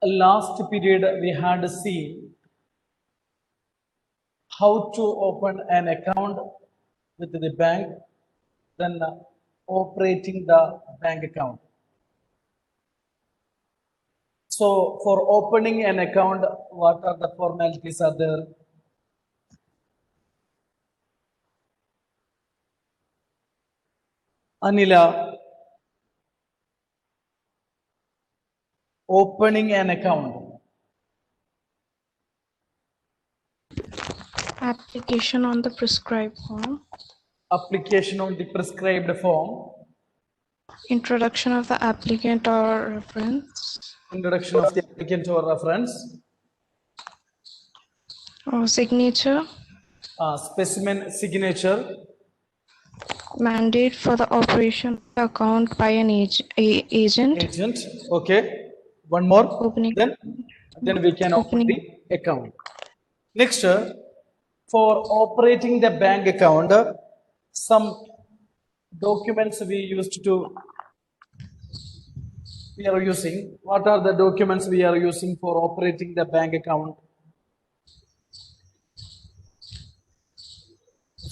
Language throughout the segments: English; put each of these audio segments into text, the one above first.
last period we had seen how to open an account with the bank, then operating the bank account. So for opening an account, what are the formalities are there? Anila, opening an account. Application on the prescribed form. Application on the prescribed form. Introduction of the applicant or reference. Introduction of the applicant or reference. Signature. Specimen signature. Mandate for the operation of the account by an agent. Agent. Okay. One more. Opening. Then we can open the account. Next, for operating the bank account, some documents we are using. What are the documents we are using for operating the bank account?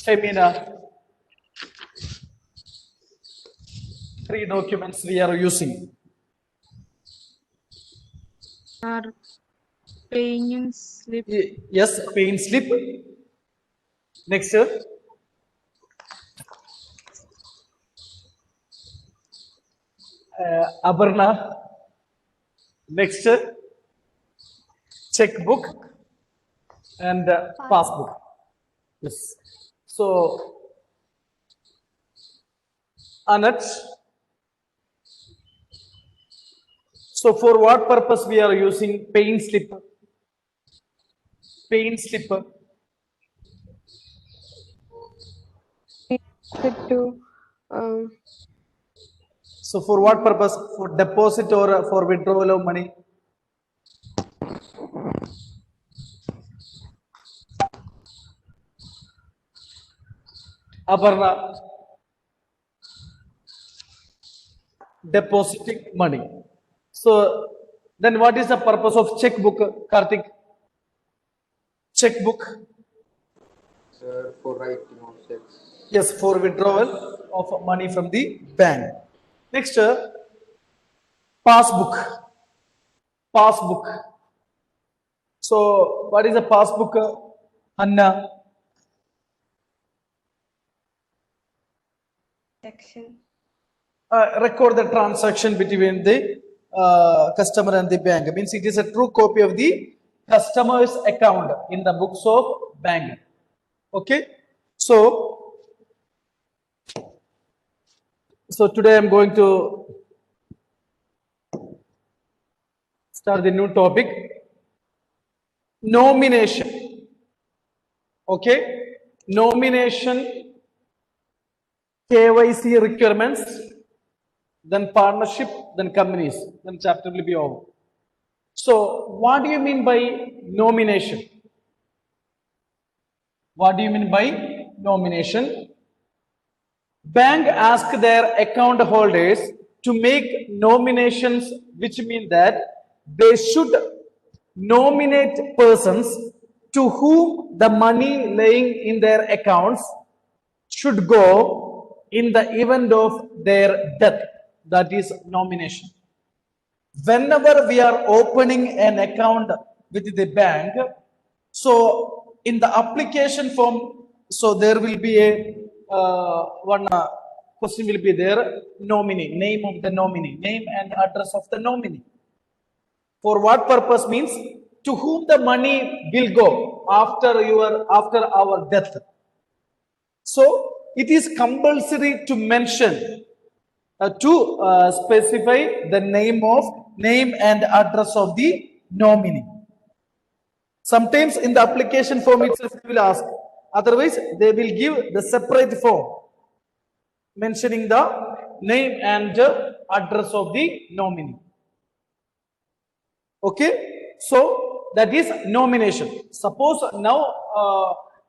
Femina, 3 documents we are using. Are paying in slip. Yes, paying slip. Next, Abarna. Next, checkbook and passbook. Yes. So, Anat. So, for what purpose we are using paying slip? Paying slip. So, for what purpose? For deposit or for withdrawal of money? Aparna. Depositing money. So, then what is the purpose of checkbook, Karthik? Checkbook? Sir, for writing of checks. Yes, for withdrawal of money from the bank. Next, passbook. Passbook. So, what is a passbook, Anna? Section. Record the transaction between the customer and the bank. It means it is a true copy of the customer's account in the books of bank. Okay. So today I'm going to start the new topic, nomination. Okay. Nomination, KYC requirements, then partnership, then companies, then chapter will be over. So what do you mean by nomination? What do you mean by nomination? Bank ask their account holders to make nominations, which mean that they should nominate persons to whom the money laying in their accounts should go in the event of their death. That is nomination. Whenever we are opening an account with the bank, so in the application form, so there will be a one question will be there, nominee, name of the nominee, name and address of the nominee. For what purpose means to whom the money will go after our death. So it is compulsory to mention to specify the name and address of the nominee. Sometimes in the application form itself they will ask. Otherwise, they will give the separate form mentioning the name and address of the nominee. Okay, so that is nomination. Suppose now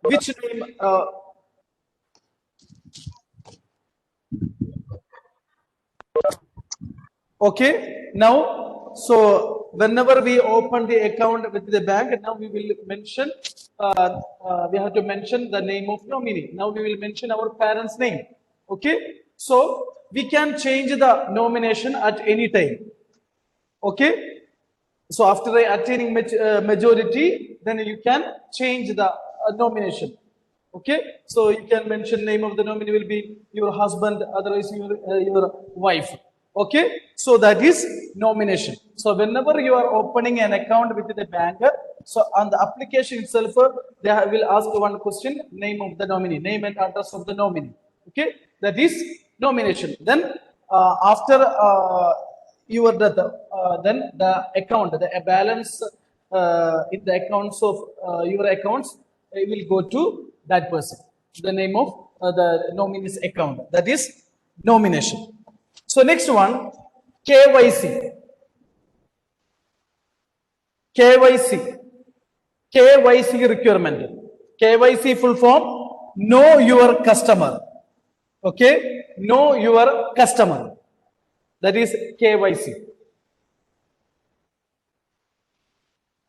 which name? Okay, now so whenever we open the account with the bank, now we will mention, we have to mention the name of nominee. Now we will mention our parents' name. Okay. So we can change the nomination at any time. Okay. So after attaining majority, then you can change the nomination. Okay. So you can mention name of the nominee will be your husband, otherwise your wife. Okay. So that is nomination. So whenever you are opening an account with the bank, so on the application itself, they will ask one question: name of the nominee, name and address of the nominee. Okay. That is nomination. Then after your death, then the account, the balance in the accounts of your accounts will go to that person. The name of the nominee's account. That is nomination. So next one, KYC. KYC requirement. KYC full form: know your customer. Okay, know your customer. That is KYC.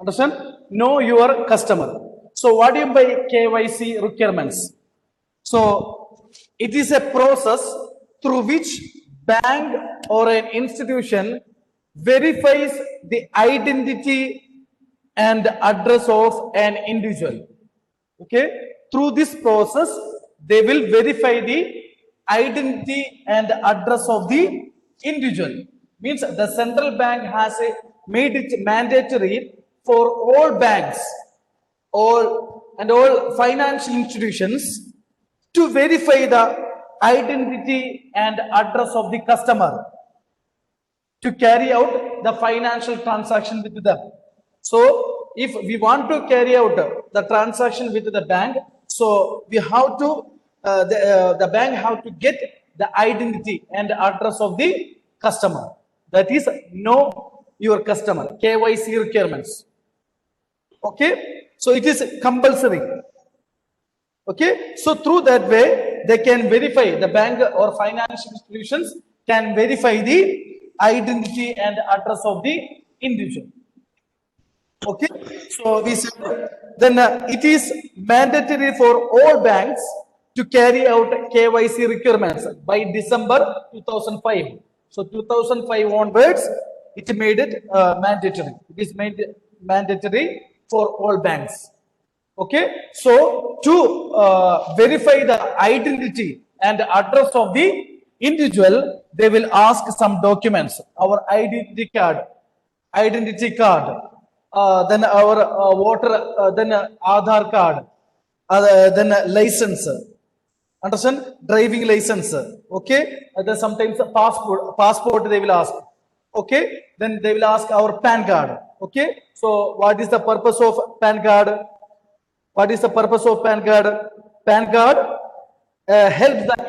Understand? Know your customer. So what do you mean by KYC requirements? So it is a process through which bank or an institution verifies the identity and address of an individual. Okay, through this process they will verify the identity and address of the individual. Means the central bank has made it mandatory for all banks and all financial institutions to verify the identity and address of the customer to carry out the financial transaction with them. So if we want to carry out the transaction with the bank, so we have to the bank have to get the identity and address of the customer. That is know your customer, KYC requirements. Okay, so it is compulsory. Okay, so through that way they can verify, the bank or financial institutions can verify the identity and address of the individual. Okay, so we said then it is mandatory for all banks to carry out KYC requirements by December 2005. So 2005 onwards, it made it mandatory. It is made mandatory for all banks. Okay, so to verify the identity and address of the individual, they will ask some documents: our identity card, then our voter, then Aadhaar card, then license. Understand? Driving license. Okay. Then sometimes a passport they will ask. Okay. Then they will ask our PAN card. Okay. So what is the purpose of PAN card? What is the purpose of PAN card? PAN card helps the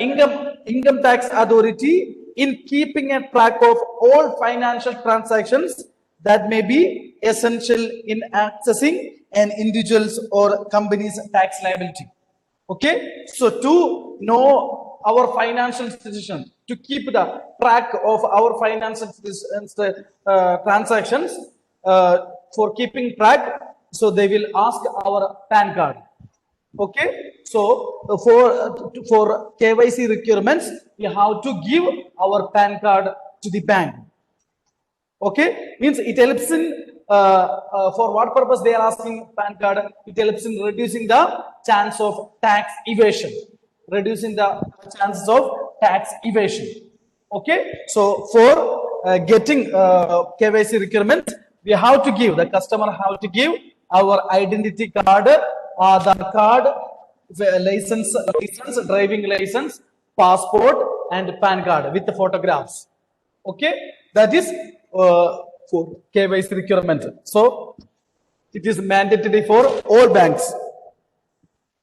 income tax authority in keeping a track of all financial transactions that may be essential in accessing an individual's or company's tax liability. Okay, so to know our financial institution, to keep the track of our financial transactions, for keeping track, so they will ask our PAN card. Okay, so for KYC requirements, we have to give our PAN card to the bank. Okay, means it helps in for what purpose they are asking PAN card? It helps in reducing the chance of tax evasion. Reducing the chances of tax evasion. Okay, so for getting KYC requirements, we have to give, the customer have to give our identity card, Aadhaar card, license, driving license, passport, and PAN card with the photographs. Okay, that is for KYC requirement. So it is mandatory for all banks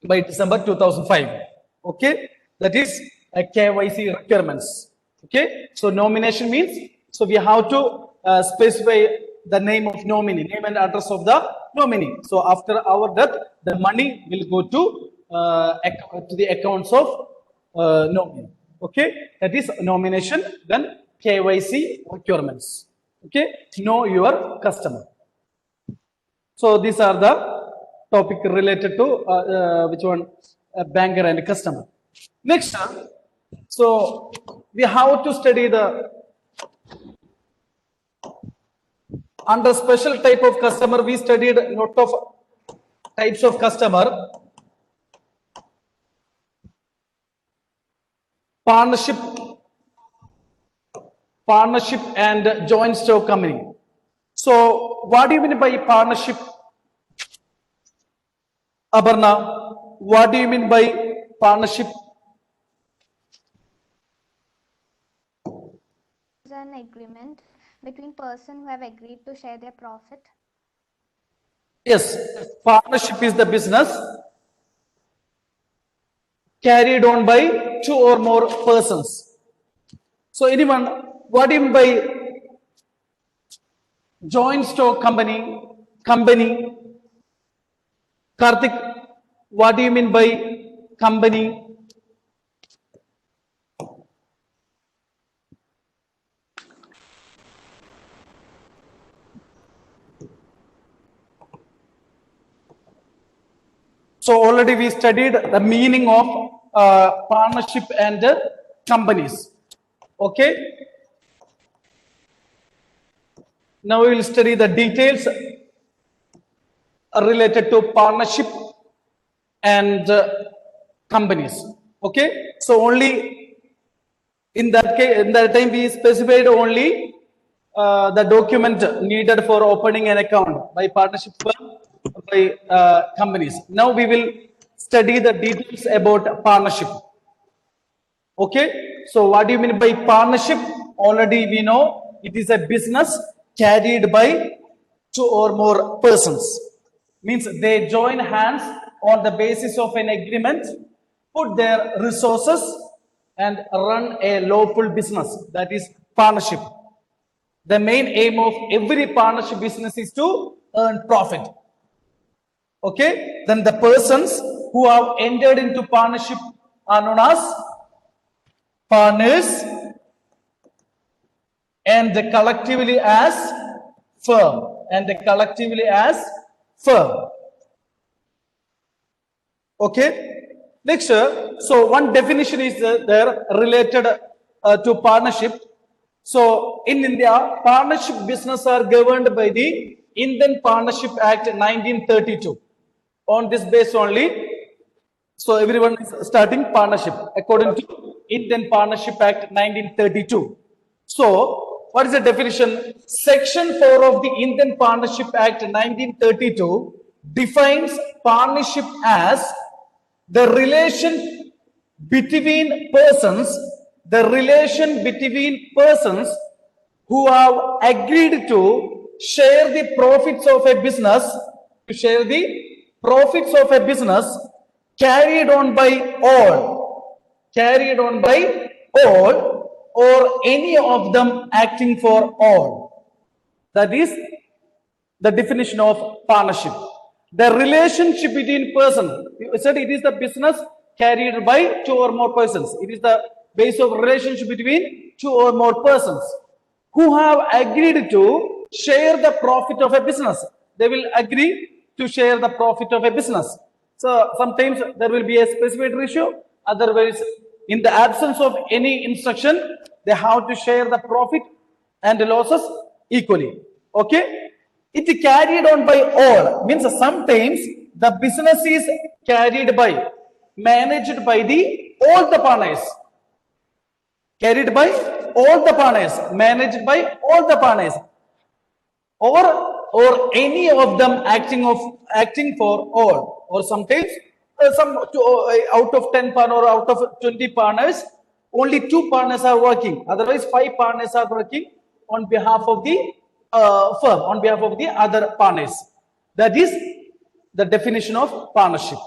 by December 2005. Okay, that is a KYC requirements. Okay, so nomination means, so we have to specify the name of nominee, name and address of the nominee. So after our death, the money will go to the accounts of nominee. Okay, that is nomination. Then KYC requirements. Okay, know your customer. So these are the topic related to which one, banker and customer. Next, so we have to study the under special type of customer. We studied a lot of types of customer. Partnership and joint stock company. So what do you mean by partnership, Aparna? What do you mean by partnership? Is an agreement between person who have agreed to share their profit. Yes, partnership is the business carried on by two or more persons. So anyone, what do you mean by joint stock company? Karthik, what do you mean by company? So already we studied the meaning of partnership and companies. Okay. Now we will study the details related to partnership and companies. Okay. So only in that case, in that time we specified only the document needed for opening an account by partnership firm, by companies. Now we will study the details about partnership. Okay, so what do you mean by partnership? Already we know it is a business carried by two or more persons. Means they join hands on the basis of an agreement, put their resources and run a lawful business. That is partnership. The main aim of every partnership business is to earn profit. Okay, then the persons who have entered into partnership are known as partners and collectively as firm. Okay, next, so one definition is there related to partnership. So in India, partnership business are governed by the Indian Partnership Act 1932. On this base only, so everyone is starting partnership according to Indian Partnership Act 1932. So what is the definition? Section 4 of the Indian Partnership Act 1932 defines partnership as the relation between persons who have agreed to share the profits of a business, carried on by all, or any of them acting for all. That is the definition of partnership. The relationship between persons, you said it is the business carried by two or more persons. It is the base of relationship between two or more persons who have agreed to share the profit of a business. They will agree to share the profit of a business. So sometimes there will be a specified ratio. Otherwise, in the absence of any instruction, they have to share the profit and the losses equally. Okay. It carried on by all means managed by all the partners. Managed by all the partners, or any of them acting for all, or sometimes out of 10 partners or out of 20 partners, only 2 partners are working. Otherwise, 5 partners are working on behalf of the firm, on behalf of the other partners. That is the definition of partnership.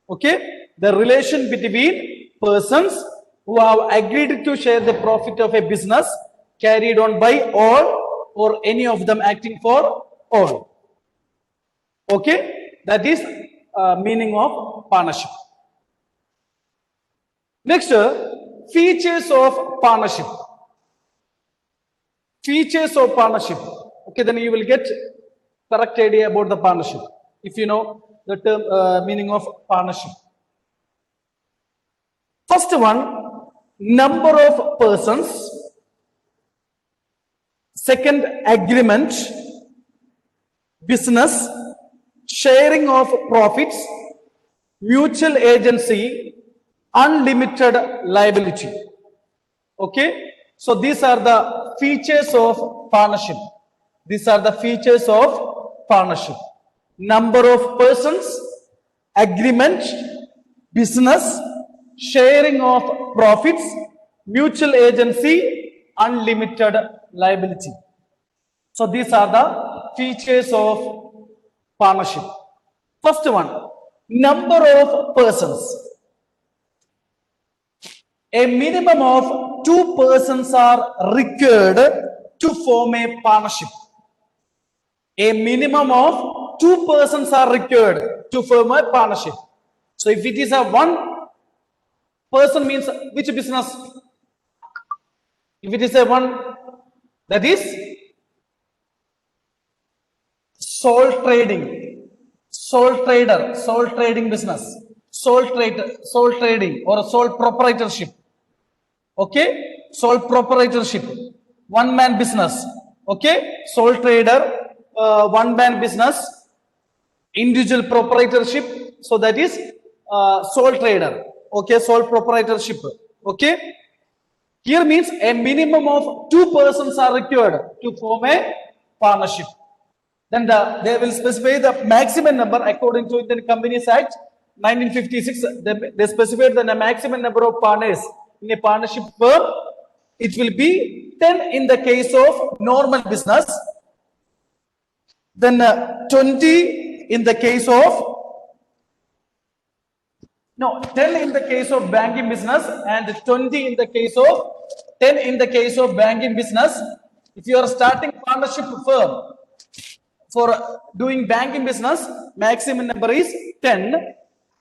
Okay, the relation between persons who have agreed to share the profit of a business carried on by all, or any of them acting for all. Okay, that is meaning of partnership. Next, features of partnership. features of partnership. Okay, then you will get correct idea about the partnership if you know the term meaning of partnership. First one, number of persons. Second, agreement, business, sharing of profits, mutual agency, unlimited liability. Okay, so these are the features of partnership. These are the features of partnership. Number of persons, agreement, business, sharing of profits, mutual agency, unlimited liability. So these are the features of partnership. First one, number of persons. A minimum of 2 persons are required to form a partnership. A minimum of 2 persons are required to form a partnership. So if it is a 1 person means which business? If it is a 1, that is sole trading, sole trader, sole trading business, sole trading or sole proprietorship. Okay, sole proprietorship, one man business. Okay, sole trader, one man business, individual proprietorship. So that is sole trader. Okay, sole proprietorship. Okay, here means a minimum of 2 persons are required to form a partnership. Then they will specify the maximum number according to Indian Companies Act 1956. They specified the maximum number of partners in a partnership firm. It will be 10 in the case of normal business, then 20 in the case of 10 in the case of banking business and 20 in the case of 10 in the case of banking business. If you are starting partnership firm for doing banking business, maximum number is 10,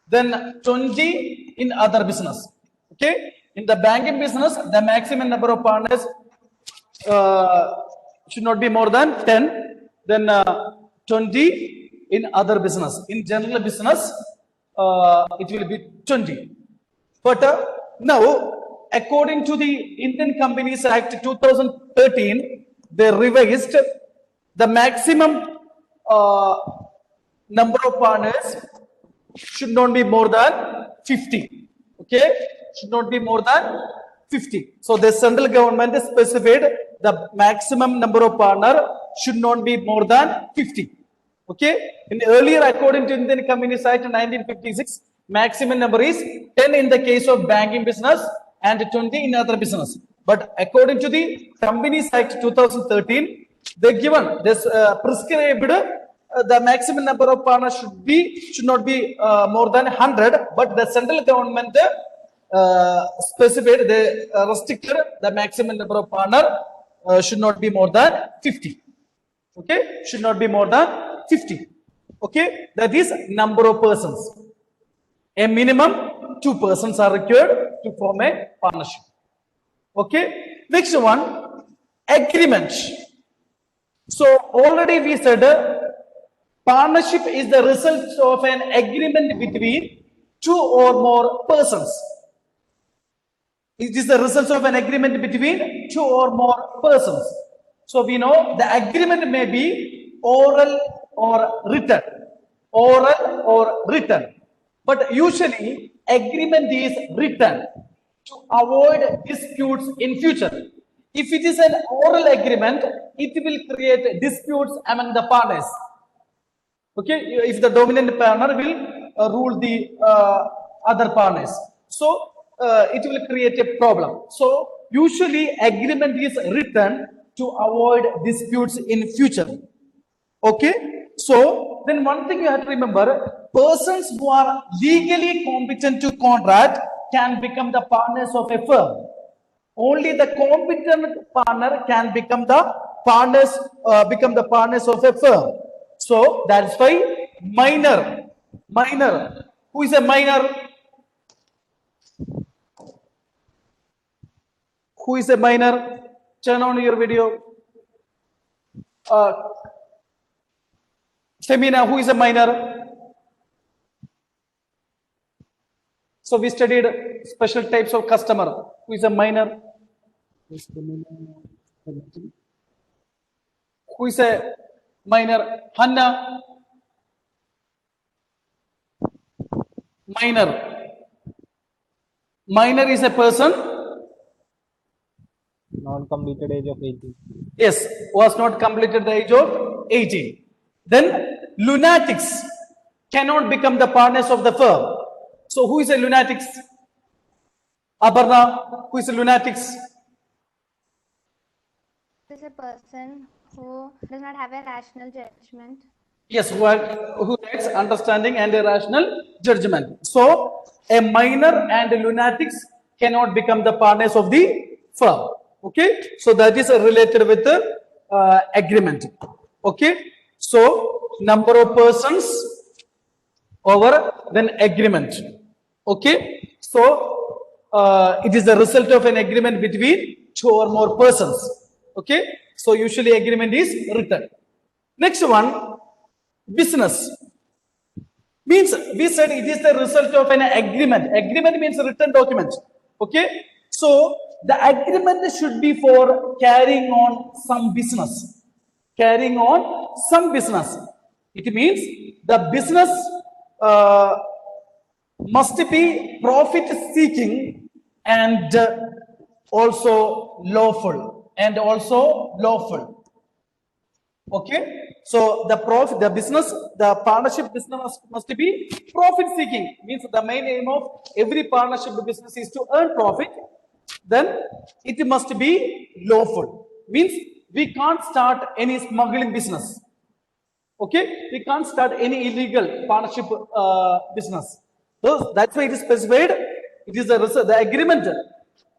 then 20 in other business. Okay, in the banking business, the maximum number of partners should not be more than 10, then 20 in other business. In general business, it will be 20. But now, according to the Indian Companies Act 2013, they revised the maximum number of partners should not be more than 50. Okay, should not be more than 50. So the central government specified the maximum number of partner should not be more than 50. Okay, in earlier, according to Indian Companies Act 1956, maximum number is 10 in the case of banking business and 20 in other business. But according to the Companies Act 2013, they given this prescribed the maximum number of partners should not be more than 100, but the central government specified, they restricted the maximum number of partner should not be more than 50. Okay, should not be more than 50. Okay, that is number of persons. A minimum 2 persons are required to form a partnership. Okay, next one, agreement. So already we said partnership is the result of an agreement between 2 or more persons. It is the result of an agreement between 2 or more persons. So we know the agreement may be oral or written. Oral or written. But usually agreement is written to avoid disputes in future. If it is an oral agreement, it will create disputes among the partners. Okay, if the dominant partner will rule the other partners. So it will create a problem. So usually agreement is written to avoid disputes in future. Okay, so then one thing you have to remember, persons who are legally competent to contract can become the partners of a firm. Only the competent partner can become the partners of a firm. So that's why minor. Who is a minor? Who is a minor? Turn on your video. Femina, who is a minor? So we studied special types of customer. Who is a minor? Who is a minor? Hannah. Minor. Minor is a person, non-completed age of 18. yes, was not completed the age of 18. Then lunatics cannot become the partners of the firm. So who is a lunatics? Aparna, who is a lunatics? This is a person who does not have a rational judgment. Yes, who lacks understanding and a rational judgment. So a minor and a lunatics cannot become the partners of the firm. Okay, so that is related with the agreement. Okay, so number of persons over then agreement. Okay, so it is the result of an agreement between two or more persons. Okay, so usually agreement is written. Next one, business. Means we said it is the result of an agreement. Agreement means a written document. Okay, so the agreement should be for carrying on some business. Carrying on some business. It means the business must be profit seeking and also lawful. Okay, so the business, the partnership business must be profit seeking. Means the main aim of every partnership business is to earn profit. Then it must be lawful. Means we can't start any smuggling business. Okay, we can't start any illegal partnership business. So that's why it is specified. It is the agreement,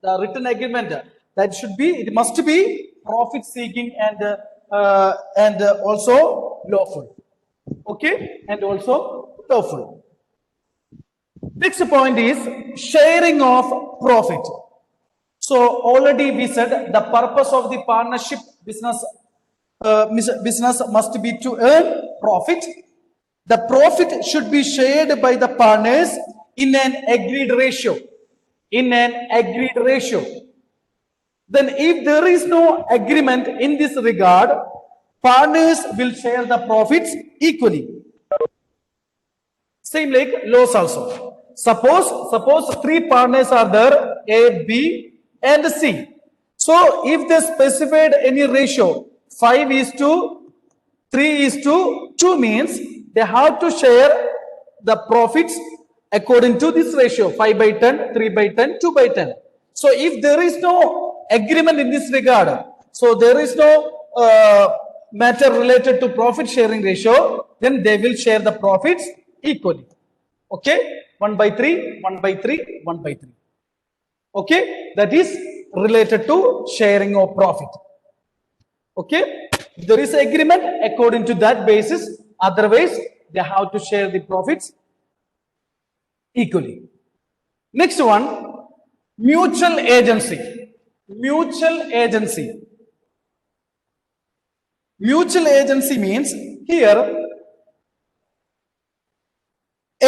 the written agreement that should be. It must be profit seeking and also lawful. Okay, and also lawful. Next point is sharing of profit. So already we said the purpose of the partnership business must be to earn profit. The profit should be shared by the partners in an agreed ratio. Then if there is no agreement in this regard, partners will share the profits equally. Same like loss also. Suppose three partners are there, A, B and C. So if they specified any ratio, 5:3:2 means they have to share the profits according to this ratio, 5/10, 3/10, 2/10. So if there is no agreement in this regard, so there is no matter related to profit sharing ratio, then they will share the profits equally. Okay, 1/3, 1/3, 1/3. Okay, that is related to sharing of profit. Okay, if there is agreement according to that basis, otherwise they have to share the profits equally. Next one, mutual agency. Mutual agency means here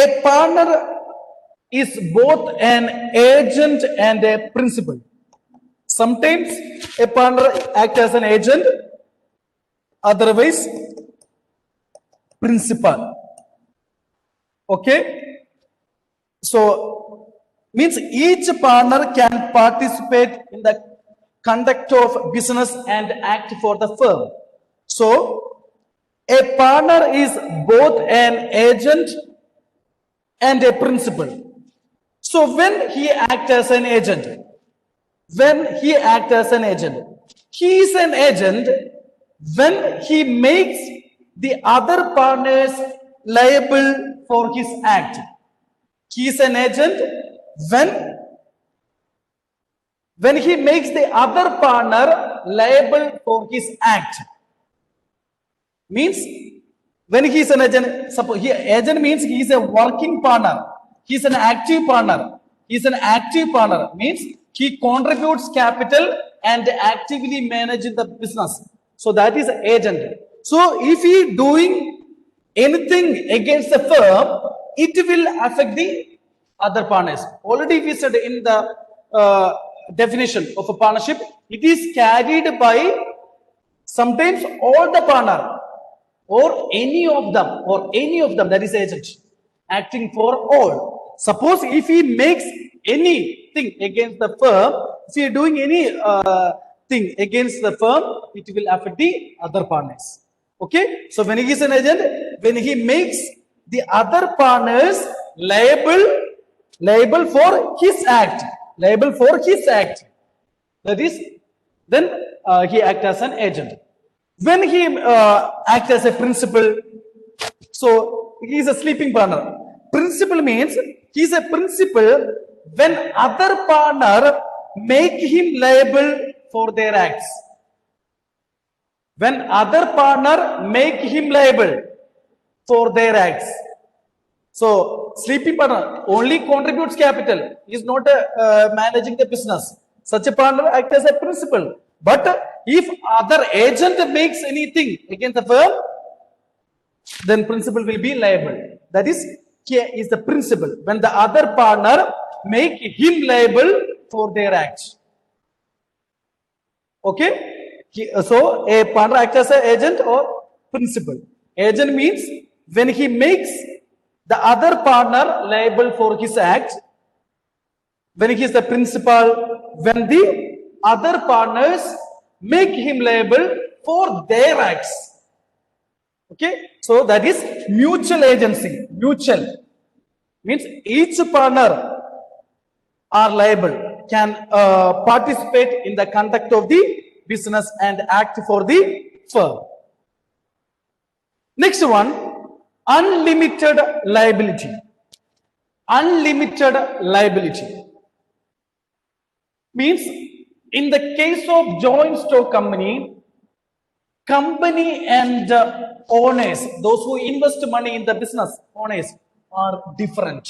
a partner is both an agent and a principal. Sometimes a partner acts as an agent, otherwise principal. Okay, so means each partner can participate in the conduct of business and act for the firm. So a partner is both an agent and a principal. So when he acts as an agent, he is an agent when he makes the other partners liable for his act. He is an agent when he makes the other partner liable for his act. Means when he is an agent, suppose agent means he is a working partner. He is an active partner. Means he contributes capital and actively manages the business. So that is agent. So if he doing anything against the firm, it will affect the other partners. Already we said in the definition of a partnership, it is carried by sometimes all the partner or any of them, that is agent, acting for all. Suppose if he makes anything against the firm, if he is doing any thing against the firm, it will affect the other partners. Okay, so when he is an agent, when he makes the other partners liable for his act, that is, then he act as an agent. When he act as a principal, so he is a sleeping partner. Principal means he is a principal when other partner make him liable for their acts. When other partner make him liable for their acts. So sleeping partner only contributes capital, is not managing the business. Such a partner acts as a principal. But if other agent makes anything against the firm, then principal will be liable. That is, here is the principal. When the other partner make him liable for their acts. Okay? So a partner acts as an agent or principal. Agent means when he makes the other partner liable for his act, when he is the principal, when the other partners make him liable for their acts. Okay, so that is mutual agency. Mutual means each partner are liable, can participate in the conduct of the business and act for the firm. Next one, unlimited liability. Unlimited liability means in the case of joint stock company and owners, those who invest money in the business, owners are different.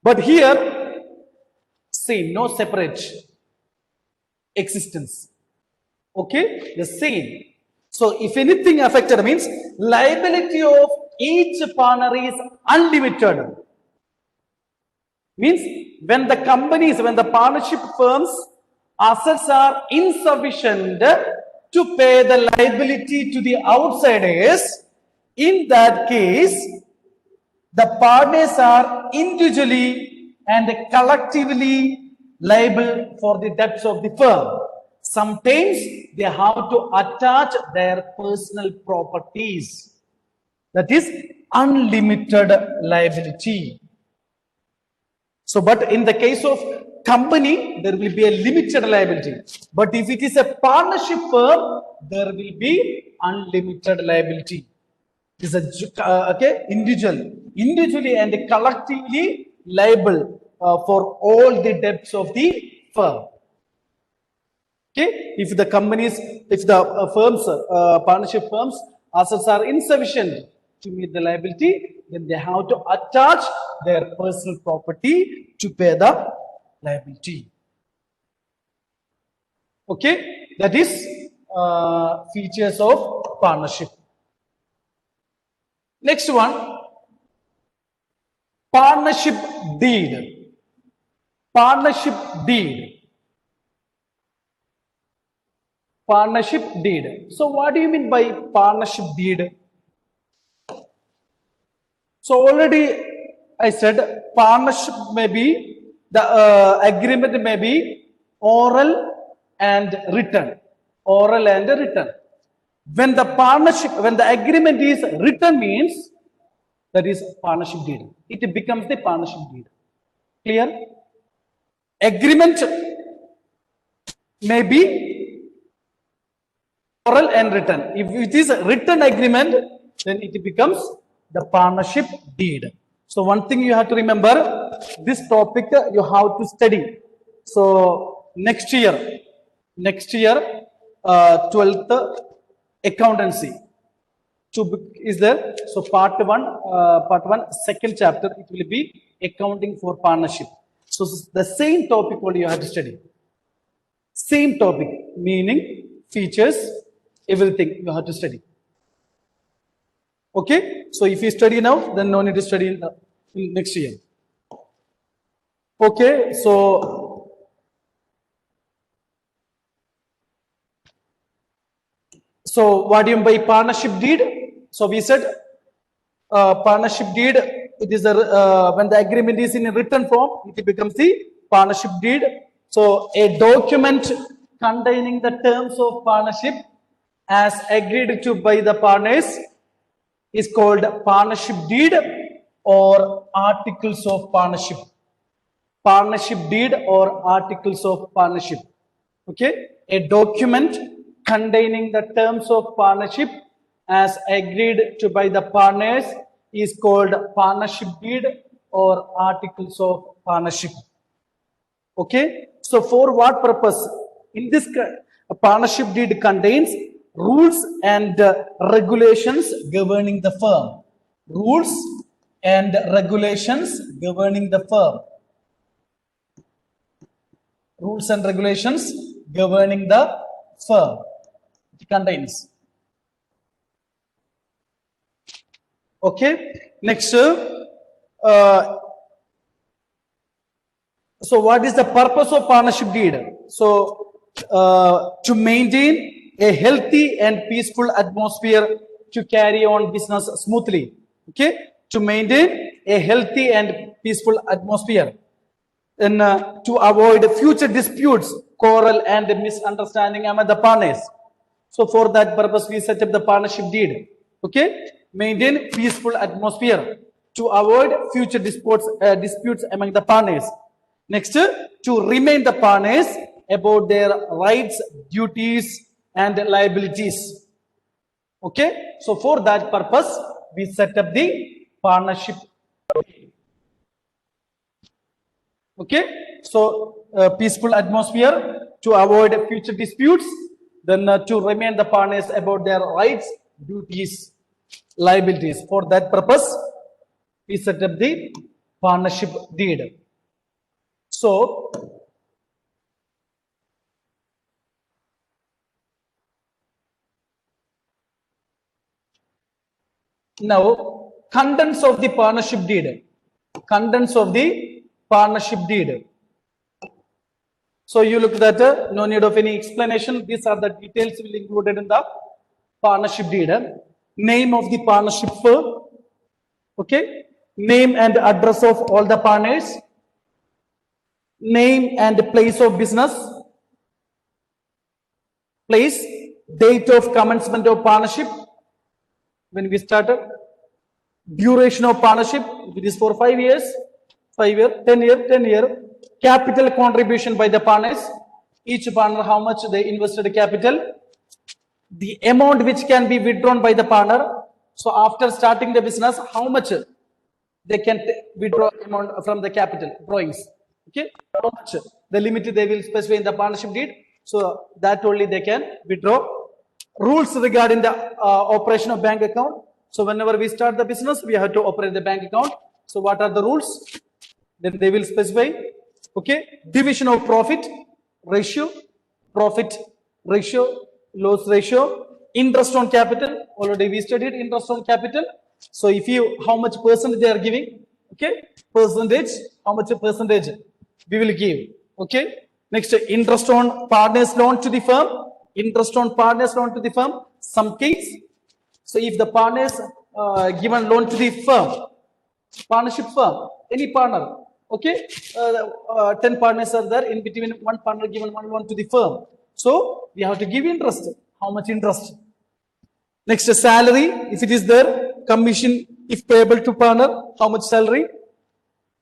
But here, same, no separate existence. Okay, the same. So if anything affected means liability of each partner is unlimited. Means when the companies, when the partnership firms assets are insufficient to pay the liability to the outsiders, in that case, the partners are individually and collectively liable for the debts of the firm. Sometimes they have to attach their personal properties. That is unlimited liability. So, but in the case of company, there will be a limited liability. But if it is a partnership firm, there will be unlimited liability. It is a individually and collectively liable for all the debts of the firm. Okay, if the companies, if the firms, partnership firms, assets are insufficient to meet the liability, then they have to attach their personal property to pay the liability. Okay, that is features of partnership. Next one, partnership deed. Partnership deed. Partnership deed. So what do you mean by partnership deed? So already I said partnership may be, the agreement may be oral and written. Oral and written. When the partnership, when the agreement is written means that is partnership deed. It becomes the partnership deed. Clear? Agreement may be oral and written. If it is a written agreement, then it becomes the partnership deed. So one thing you have to remember, this topic you have to study. So next year, 12th accountancy is there. So part one, second chapter, it will be accounting for partnership. So the same topic only you have to study. Same topic, meaning, features, everything you have to study. Okay, so if you study now, then no need to study in next year. Okay, so what do you mean by partnership deed? So we said partnership deed, it is when the agreement is in a written form, it becomes the partnership deed. So a document containing the terms of partnership as agreed to by the partners is called partnership deed or articles of partnership. Partnership deed or articles of partnership. Okay, a document containing the terms of partnership as agreed to by the partners is called partnership deed or articles of partnership. Okay, so for what purpose? In this a partnership deed contains rules and regulations governing the firm. Rules and regulations governing the firm. Rules and regulations governing the firm. It contains. Okay, next. So what is the purpose of partnership deed? So to maintain a healthy and peaceful atmosphere to carry on business smoothly. Okay, to maintain a healthy and peaceful atmosphere. And to avoid future disputes, quarrel and misunderstanding among the partners. So for that purpose, we set up the partnership deed. Okay, maintain peaceful atmosphere to avoid future disputes among the partners. Next, to remind the partners about their rights, duties, and liabilities. Okay, so for that purpose, we set up the partnership. Okay, so peaceful atmosphere to avoid future disputes, then to remind the partners about their rights, duties, liabilities. For that purpose, we set up the partnership deed. So, now contents of the partnership deed. Contents of the partnership deed. So you look at that, no need of any explanation. These are the details will included in the partnership deed. Name of the partnership firm. Okay. Name and address of all the partners. Name and place of business. Place, date of commencement of partnership. When we started. Duration of partnership. If it is for 5 years. 5 year, 10 year, 10 year. Capital contribution by the partners. Each partner, how much they invested capital. The amount which can be withdrawn by the partner. So after starting the business, how much they can withdraw amount from the capital drawings. Okay, how much the limit they will specify in the partnership deed. So that only they can withdraw. Rules regarding the operation of bank account. So whenever we start the business, we have to operate the bank account. So what are the rules? Then they will specify. Okay, division of profit ratio, loss ratio, interest on capital. Already we studied interest on capital. So if you, how much percent they are giving, okay, percentage, how much percentage we will give, okay. Next, interest on partners loan to the firm, interest on partners loan to the firm, some case. So if the partners given loan to the firm, partnership firm, any partner, okay, 10 partners are there, in between one partner given one loan to the firm. So we have to give interest. How much interest? Next, salary, if it is there, commission, if payable to partner, how much salary?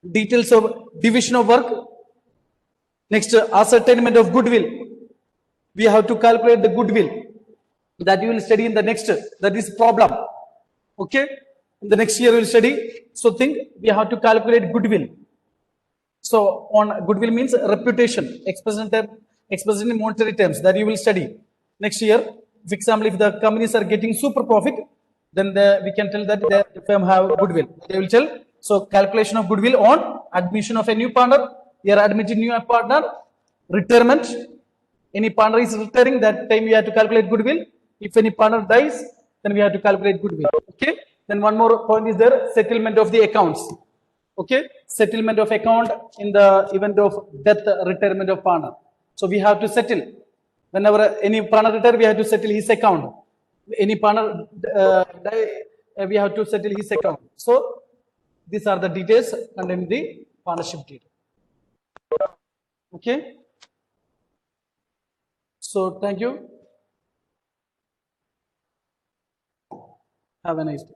Details of division of work. Next, ascertainment of goodwill. We have to calculate the goodwill that you will study in the next, that is problem. Okay, in the next year we will study. So think, we have to calculate goodwill. So on goodwill means reputation, expressed in monetary terms, that you will study next year. For example, if the companies are getting super profit, then we can tell that the firm have goodwill. They will tell. So calculation of goodwill on admission of a new partner. You are admitting new partner. Retirement. Any partner is retiring, that time you have to calculate goodwill. If any partner dies, then we have to calculate goodwill. Okay. Then one more point is there, settlement of the accounts. Okay, settlement of account in the event of death, retirement of partner. So we have to settle. Whenever any partner retire, we have to settle his account. Any partner die, we have to settle his account. So these are the details contained in the partnership deed. Okay. So thank you. Have a nice day.